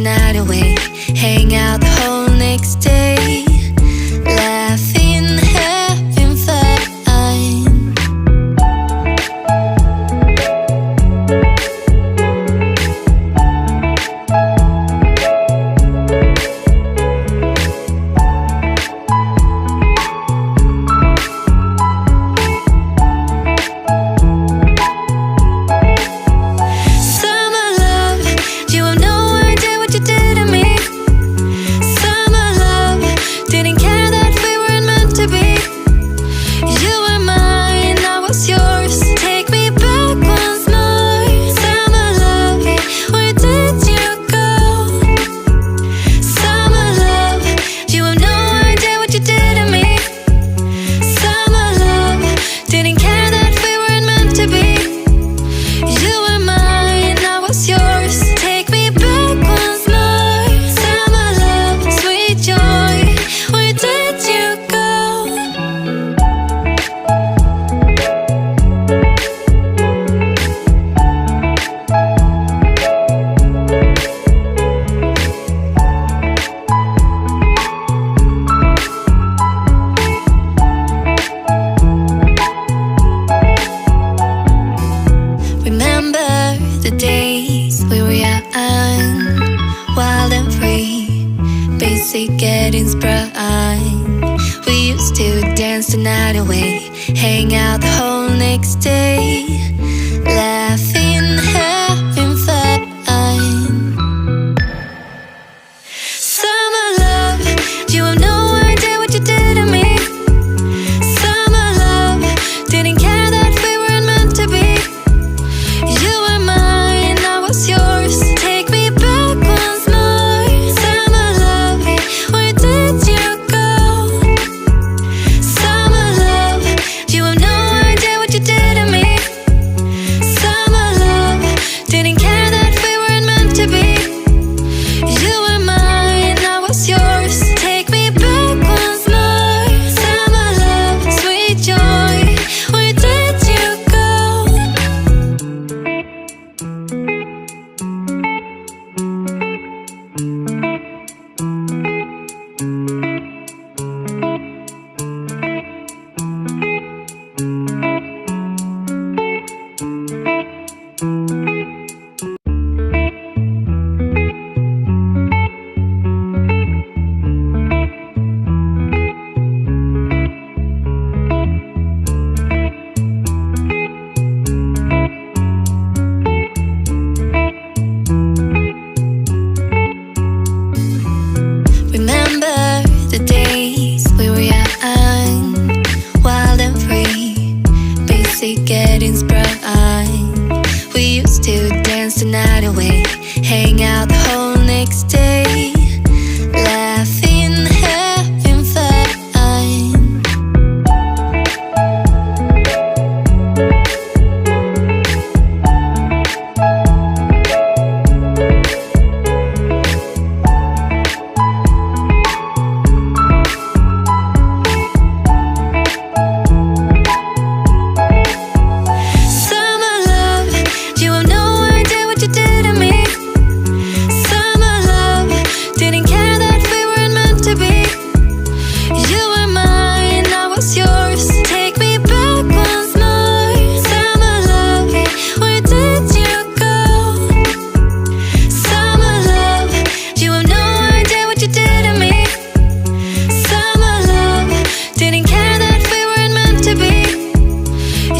night away, hang out the whole next day, laughing, having fun. The days we were young, wild and free, basic getting sprung. We used to dance the night away, hang out the whole next day, laughing, having fun. Summer love, you have no idea what you did to me. Summer love, didn't care that we weren't meant to be. You were mine, I was yours. Take me back once more. Summer love, where did you go? Summer love, you have no idea what you did to me. Summer love, didn't care that we weren't meant to be. You were mine, I was yours. Take me back once more. Summer love, sweet joy, where did you go? Remember the days we were young, wild and free, basic getting sprung. We used to dance the night away, hang out the whole next day, laughing, having fun. Summer love, you have no idea what you did to me. Summer love, didn't care that we weren't meant to be. You were mine, I was yours. Take me back once more. Summer love, where did you go? Summer love, you have no idea what you did to me. Summer love, didn't care that we weren't meant to be.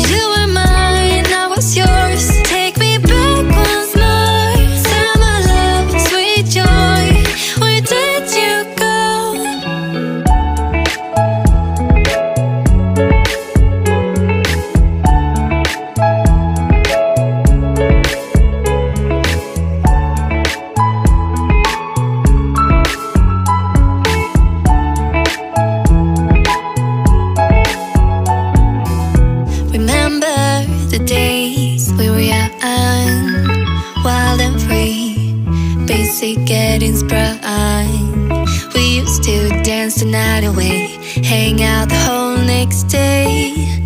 You were mine, I was yours. Take me back once more. Summer love, sweet joy, where did you go? Remember the days we were young, wild and free, basic getting sprung. We used to dance the night away, hang out the whole next day,